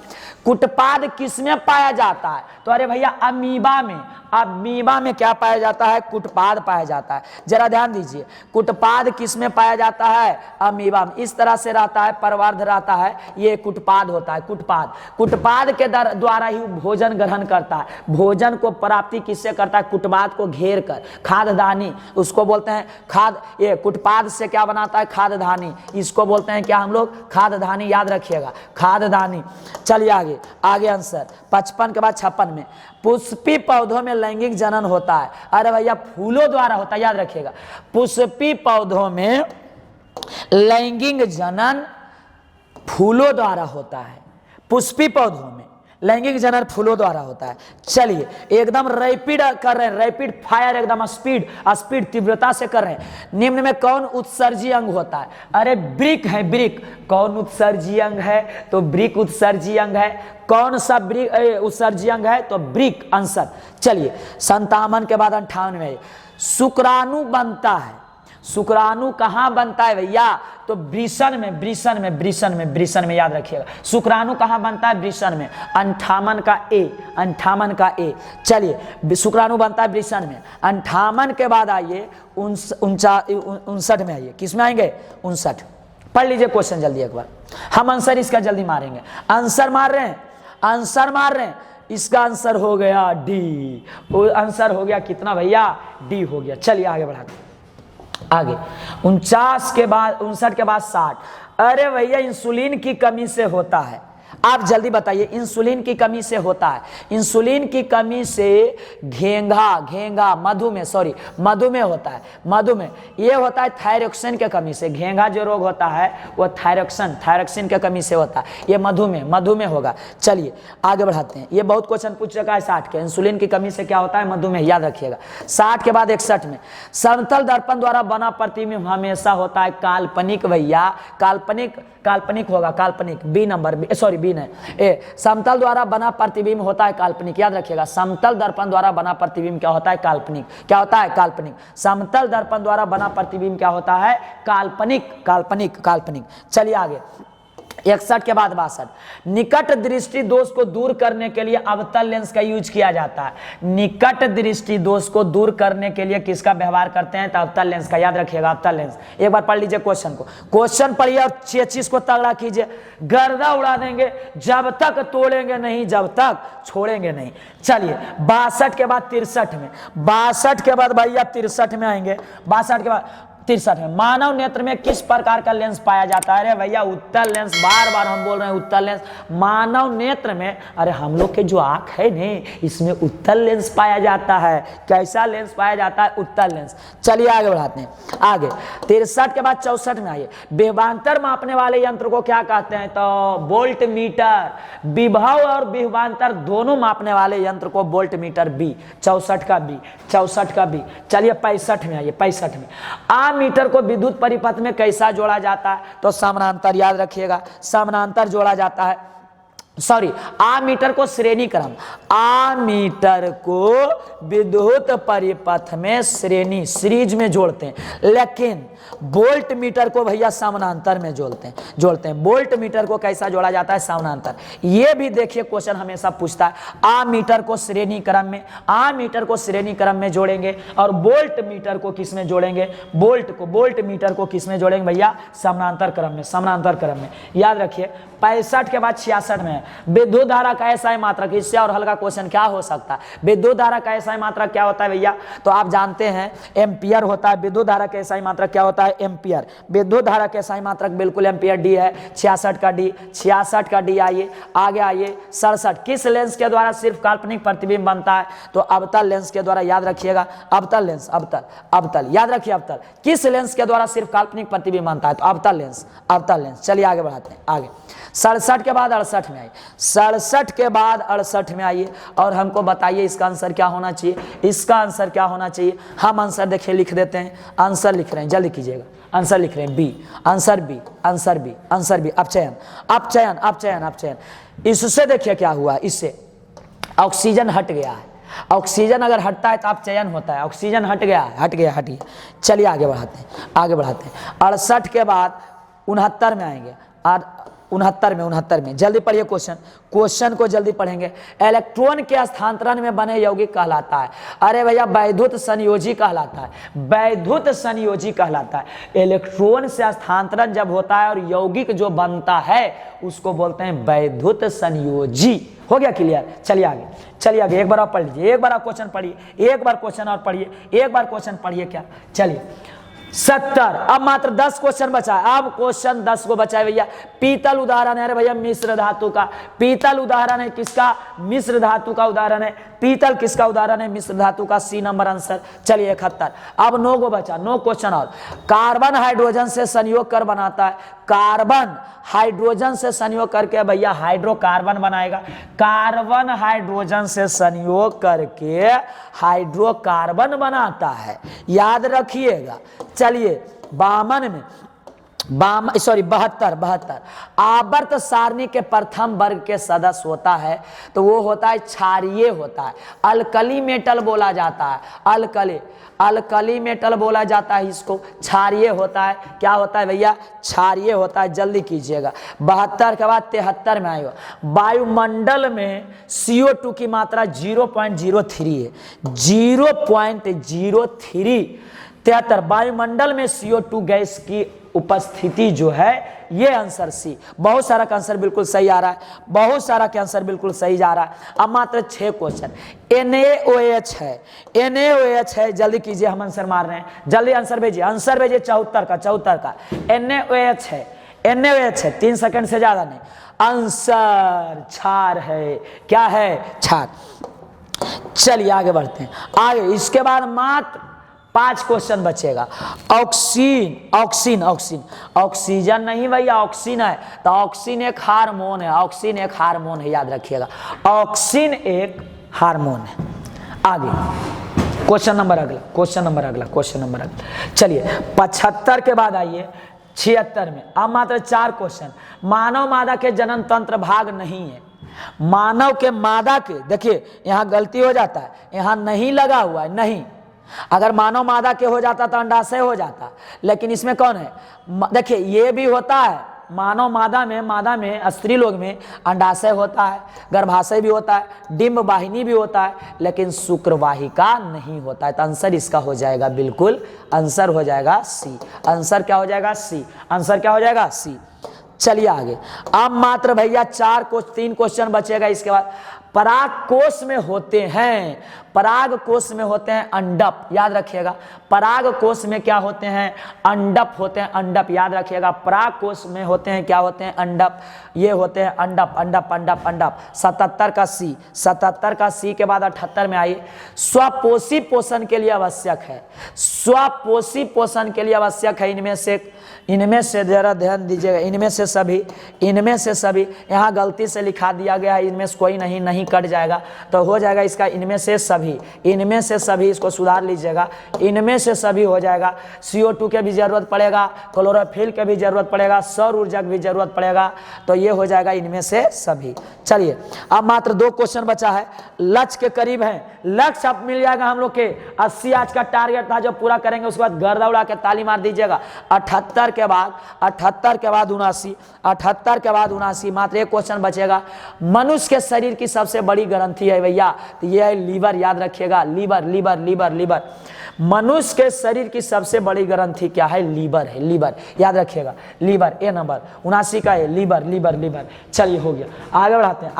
कुटपाद किसमें पाया जाता है, तो अरे भैया अमीबा में, अमीबा में क्या पाया जाता है? कुटपाद पाया जाता है। जरा ध्यान दीजिए, कुटपाद किस में पाया जाता है? अमीबा में। इस तरह से रहता है, परवर्ध रहता है, ये कुटपाद होता है। कुटपाद, कुटपाद के द्वारा ही भोजन ग्रहण करता है। भोजन को प्राप्ति किससे करता है? कुटपाद को घेर कर। खाद्यदानी उसको बोलते हैं खाद, ये कुटपाद से क्या बनाता है? खाद्यदानी। इसको बोलते हैं क्या हम लोग? खाद्यदानी। याद रखिएगा, खाद्यदानी। चलिए आगे, आगे आंसर 55 के बाद 56 में, पुष्पी पौधों में लैंगिक जनन होता है। अरे भैया फूलों द्वारा होता है, याद रखिएगा, पुष्पी पौधों में लैंगिक जनन फूलों द्वारा होता है। पुष्पी पौधों में लैंगिक जनन फूलों द्वारा होता है। चलिए एकदम रैपिड कर रहे हैं, रैपिड फायर, एकदम स्पीड स्पीड तीव्रता से कर रहे हैं। निम्न में कौन उत्सर्जी अंग होता है? अरे ब्रिक है, ब्रिक। कौन उत्सर्जी अंग है? तो ब्रिक उत्सर्जी अंग है। कौन सा ब्रिक उत्सर्जी अंग है? तो ब्रिक आंसर। चलिए 57 के बाद 58 में, शुक्राणु बनता है। शुक्राणु कहाँ बनता है भैया? तो वृषण में, वृषण में, वृषण में, वृषण में। याद रखिएगा, शुक्राणु कहाँ बनता है? वृषण में। 58 का ए, 58 का ए। चलिए शुक्राणु बनता है वृषण में। 58 के बाद आइए 59 में आइए। किस में आएंगे? 59। पढ़ लीजिए क्वेश्चन जल्दी एक बार, हम आंसर इसका जल्दी मारेंगे। आंसर मार रहे हैं, आंसर मार रहे हैं। इसका आंसर हो गया डी। आंसर हो गया कितना भैया? डी हो गया। चलिए आगे बढ़ाते हैं, आगे 59 के बाद 59 के बाद 60। अरे भैया इंसुलिन की कमी से होता है। आप जल्दी बताइए, इंसुलिन की कमी से होता है। इंसुलिन की कमी से घेंघा, घेंघा मधुमेह, सॉरी मधुमेह होता है। मधुमेह ये होता है थायरॉक्सिन के कमी से। घेंघा जो रोग होता है वो थायरॉक्सिन, थायरॉक्सिन के कमी से होता है। ये मधुमेह, मधुमेह होगा। चलिए आगे बढ़ाते हैं। ये बहुत क्वेश्चन पूछ चुका है 60 के। इंसुलिन की कमी से क्या होता है? मधुमेह। याद रखिएगा। 60 के बाद 61 में, समतल दर्पण द्वारा बना प्रतिबिंब हमेशा होता है काल्पनिक। भैया काल्पनिक, काल्पनिक होगा, काल्पनिक। बी नंबर, सॉरी बी नहीं, ए समतल द्वारा बना प्रतिबिंब होता है काल्पनिक। याद रखिएगा, समतल दर्पण द्वारा बना प्रतिबिंब क्या होता है? काल्पनिक। क्या होता है? काल्पनिक। समतल दर्पण द्वारा बना प्रतिबिंब क्या होता है? काल्पनिक, काल्पनिक, काल्पनिक। चलिए आगे 61 के बाद 62, निकट दृष्टि दोष को दूर करने के लिए अवतल लेंस का यूज किया जाता है। निकट दृष्टि दोष को दूर करने के लिए किसका व्यवहार करते हैं? तो अवतल लेंस का। याद रखिएगा, अवतल लेंस। एक बार पढ़ लीजिए क्वेश्चन को, क्वेश्चन पढ़िए और चीज को तगड़ा कीजिए। गर्दा उड़ा देंगे जब तक तोड़ेंगे नहीं, जब तक छोड़ेंगे नहीं। चलिए 62 के बाद 63 में, 62 के बाद भैया 63 में आएंगे। 62 के बाद 63 में, मानव नेत्र में किस प्रकार का लेंस पाया जाता है? अरे भैया उत्तल लेंस, बार बार हम बोल रहे हैं उत्तल लेंस। मानव नेत्र में, अरे हम लोग के जो आंख है ने, इसमें उत्तल लेंस पाया जाता है। कैसा लेंस पाया जाता है? उत्तल लेंस। चलिए आगे बढ़ाते हैं, आगे 63 के बाद 64 में आइए। विभवांतर मापने वाले यंत्र को क्या कहते हैं? तो वोल्ट मीटर। विभव और विभवांतर दोनों मापने वाले यंत्र को वोल्ट मीटर। बी 64 का बी, 64 का बी। चलिए 65 में आइए, 65 में, मीटर को विद्युत परिपथ में कैसा जोड़ा जाता है? तो समानांतर। याद रखिएगा, समानांतर जोड़ा जाता है। सॉरी, मीटर को श्रेणी क्रम, मीटर को विद्युत परिपथ में श्रेणी, सीरीज में जोड़ते हैं, लेकिन वोल्ट मीटर को भैया समानांतर में जोड़ते हैं। वोल्ट मीटर को कैसा जोड़ा जाता है? समानांतर। ये भी देखिए क्वेश्चन हमेशा पूछता है, मीटर को श्रेणी क्रम में, मीटर को श्रेणी क्रम में जोड़ेंगे और वोल्ट मीटर को किस में जोड़ेंगे? वोल्ट मीटर को किस में जोड़ेंगे भैया? समानांतर क्रम में, समानांतर क्रम में। याद रखिए 65 के बाद 66 में, विद्युत धारा का एसआई मात्रक। इससे और हल्का क्वेश्चन क्या हो सकता है? विद्युत धारा का एसआई मात्रक क्या होता है भैया? तो आप जानते हैं एम्पियर होता है। विद्युत धारा का एसआई मात्रक क्या होता है? एम्पियर। विद्युत धारा का एसआई मात्रक बिल्कुल एम्पियर। डी है 66 का डी, 66 का डी। आइए आगे आइए 67, किस लेंस के द्वारा सिर्फ काल्पनिक प्रतिबिंब बनता है? तो अवतल लेंस के द्वारा। याद रखिएगा, अवतल लेंस, अवतल। याद रखिए, अवतल। किस लेंस के द्वारा सिर्फ काल्पनिक प्रतिबिंब बनता है? तो अवतल लेंस, अवतल लेंस। चलिए आगे बढ़ाते हैं, आगे 67 के बाद 68 में आइए। 67 के बाद 68 में आइए और हमको बताइए इसका आंसर क्या होना चाहिए? इसका आंसर क्या होना चाहिए? हम आंसर देखिए लिख देते हैं। आंसर लिख रहे हैं, जल्दी कीजिएगा। आंसर लिख रहे हैं B, answer B, answer B, answer B. अब चयन, अब चयन, अब चयन, अब चयन। इससे देखिए क्या हुआ, इससे ऑक्सीजन हट गया है। ऑक्सीजन अगर हटता है तो आप चयन होता है। ऑक्सीजन हट गया, हट गया, हट गया। चलिए आगे बढ़ाते हैं, आगे बढ़ाते हैं। 68 के बाद 69 में आएंगे और 69 में जल्दी पढ़िए क्वेश्चन को जल्दी पढ़ेंगे। इलेक्ट्रॉन के स्थानांतरण में बने यौगिक कहलाता है, अरे भैया वैद्युत संयोजी कहलाता है, वैद्युत संयोजी कहलाता है। इलेक्ट्रॉन से स्थानांतरण जब होता है और यौगिक जो बनता है उसको बोलते हैं वैद्युत संयोजी। हो गया क्लियर? चलिए आगे एक बार और पढ़ लीजिए, एक बार आप क्वेश्चन पढ़िए, एक बार क्वेश्चन और पढ़िए, एक बार क्वेश्चन पढ़िए। क्या? चलिए 70, अब मात्र 10 क्वेश्चन बचा है। अब क्वेश्चन 10 को बचा है भैया। पीतल उदाहरण है, अरे भैया मिश्र धातु का। पीतल उदाहरण है किसका? मिश्र धातु का उदाहरण है। पीतल किसका उदाहरण है? मिश्र धातु का। C number answer. चलिए 71। अब 9 को बचा, 9 क्वेश्चन और। कार्बन हाइड्रोजन से संयोग कर बनाता है, कार्बन हाइड्रोजन से संयोग करके भैया हाइड्रोकार्बन बनाएगा। कार्बन हाइड्रोजन से संयोग करके हाइड्रोकार्बन बनाता है, याद रखिएगा। चलिए 72 आवर्त सारणी के प्रथम वर्ग के सदस्य होता है तो वो होता है क्षारीय होता है, अल्कली मेटल बोला जाता है, अल्कली मेटल बोला जाता है, इसको क्षारीय होता है। क्या होता है भैया? क्षारीय होता है। जल्दी कीजिएगा। 72 के बाद 73 में आएगा। वायुमंडल में CO2 की मात्रा 0.03 है, 0.03। 73 वायुमंडल में CO2 गैस की उपस्थिति जो है, ये आंसर सी। बहुत सारा का आंसर बिल्कुल सही आ रहा है, बहुत सारा का आंसर बिल्कुल सही जा रहा है। अब मात्र 6 क्वेश्चन। NaOH है, NaOH है, जल्दी कीजिए, हम आंसर मार रहे हैं, जल्दी आंसर भेजिए, आंसर भेजिए। 74 का NaOH है, NaOH है, 3 सेकंड से ज्यादा नहीं। आंसर क्षार है। क्या है? क्षार। चलिए आगे बढ़ते हैं। आगे इसके बाद मात्र 5 क्वेश्चन बचेगा। ऑक्सीजन नहीं भैया, ऑक्सीन है, तो ऑक्सीन एक हार्मोन है, ऑक्सीन एक हार्मोन है, याद रखिएगा, ऑक्सीन एक हार्मोन है। आगे क्वेश्चन नंबर अगला। चलिए 75 के बाद आइए 76 में। अब मात्र 4 क्वेश्चन। मानव मादा के जनन तंत्र भाग नहीं है, मानव के मादा के, देखिए यहां गलती हो जाता है, यहां नहीं लगा हुआ है, नहीं। अगर मानव मादा के हो जाता तो अंडाशय हो जाता, लेकिन इसमें कौन है? देखिए ये भी होता है, मानव मादा में स्त्री लोग में अंडाशय होता है, गर्भाशय भी होता है, डिंब वाहिनी भी होता है, लेकिन शुक्रवाहिका नहीं होता है। तो आंसर इसका हो जाएगा, बिल्कुल आंसर हो जाएगा सी। आंसर क्या हो जाएगा? सी। आंसर क्या हो जाएगा? सी। चलिए आगे। अब मात्र भैया 3 क्वेश्चन बचेगा। इसके बाद पराग कोष में होते हैं, पराग कोष में होते हैं अंडप, याद रखिएगा। पराग कोष में क्या होते हैं? अंडप होते हैं, अंडप, याद रखिएगा। पराग कोष में होते हैं, क्या होते हैं? अंडप। ये होते हैं अंडप। 77 का सी के बाद 78 में आइए। स्वपोषी पोषण के लिए आवश्यक है, स्वपोषी पोषण के लिए आवश्यक है। इनमें से जरा ध्यान दीजिएगा, इनमें से सभी यहाँ गलती से लिखा दिया गया है, इनमें से कोई नहीं कट जाएगा तो हो जाएगा इसका इनमें से सभी, इसको सुधार लीजिएगा। इनमें से सभी हो जाएगा। CO2 के भी जरूरत पड़ेगा, क्लोरोफिल के भी जरूरत पड़ेगा, सौर ऊर्जा की भी जरूरत पड़ेगा, तो ये हो जाएगा इनमें से सभी। चलिए अब मात्र 2 क्वेश्चन बचा है, लक्ष्य के करीब है। लक्ष्य अब मिल जाएगा हम लोग के 80 आज का टारगेट था जो पूरा करेंगे, उसके बाद गर्दा उड़ा के ताली मार दीजिएगा। 78 के बाद 79, मात्र 1 क्वेश्चन बचेगा। मनुष्य के शरीर की सबसे बड़ी ग्रंथि है भैया, तो ये है लीवर, याद रखिएगा। लीवर। मनुष्य के शरीर की सबसे बड़ी ग्रंथि क्या है? लीवर है, लीवर, याद रखिएगा। लीवर, ए नंबर 79 का है, लीवर। चलिए हो गया। आगे बढ़ाते हैं,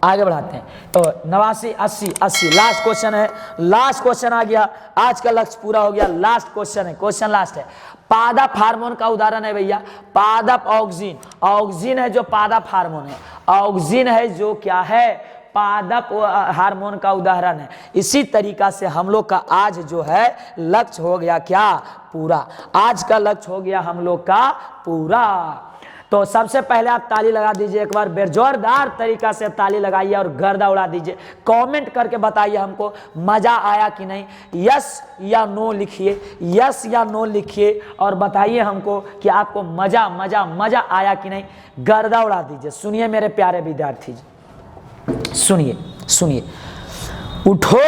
आगे बढ़ाते हैं। तो 89, 80 लास्ट क्वेश्चन है, लास्ट क्वेश्चन आ गया। आज का लक्ष्य पूरा हो गया। लास्ट क्वेश्चन है, क्वेश्चन लास्ट है। पादप हार्मोन का उदाहरण है भैया, पादप ऑक्सिन है जो पादप हार्मोन है, ऑक्सिन है जो क्या है? पादप हार्मोन का उदाहरण है। इसी तरीका से हम लोग का आज जो है लक्ष्य हो गया क्या? पूरा। आज का लक्ष्य हो गया हम लोग का पूरा। तो सबसे पहले आप ताली लगा दीजिए एक बार, बेजोरदार तरीका से ताली लगाइए और गर्दा उड़ा दीजिए। कमेंट करके बताइए हमको मजा आया कि नहीं, यस या नो लिखिए, यस या नो लिखिए और बताइए हमको कि आपको मजा आया कि नहीं। गर्दा उड़ा दीजिए। सुनिए मेरे प्यारे विद्यार्थी, सुनिए, उठो,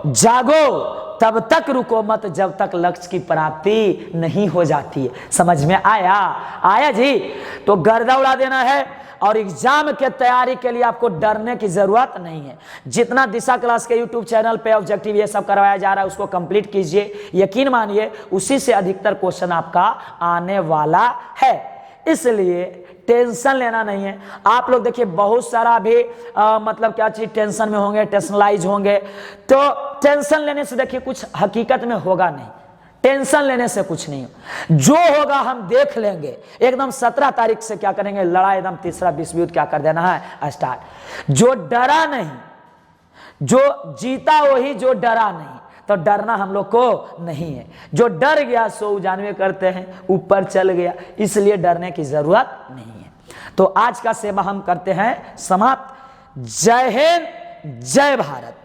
जागो, तब तक रुको मत जब तक लक्ष्य की प्राप्ति नहीं हो जाती है। समझ में आया जी। तो गर्दा उड़ा देना है और एग्जाम के तैयारी के लिए आपको डरने की जरूरत नहीं है। जितना दिशा क्लास के यूट्यूब चैनल पे ऑब्जेक्टिव ये सब करवाया जा रहा है उसको कंप्लीट कीजिए, यकीन मानिए उसी से अधिकतर क्वेश्चन आपका आने वाला है। इसलिए टेंशन लेना नहीं है। आप लोग देखिए बहुत सारा भी मतलब क्या चीज टेंशन में होंगे, टेंशनलाइज होंगे, तो टेंशन लेने से देखिए कुछ हकीकत में होगा नहीं। टेंशन लेने से कुछ नहीं, जो होगा हम देख लेंगे। एकदम 17 तारीख से क्या करेंगे, लड़ाई एकदम तीसरा विश्व युद्ध क्या कर देना है स्टार्ट। जो डरा नहीं, जो जीता वही जो डरा नहीं, तो डरना हम लोग को नहीं है। जो डर गया सो जानवे करते हैं, ऊपर चल गया, इसलिए डरने की जरूरत नहीं है। तो आज का सेवा हम करते हैं समाप्त। जय हिंद, जय भारत।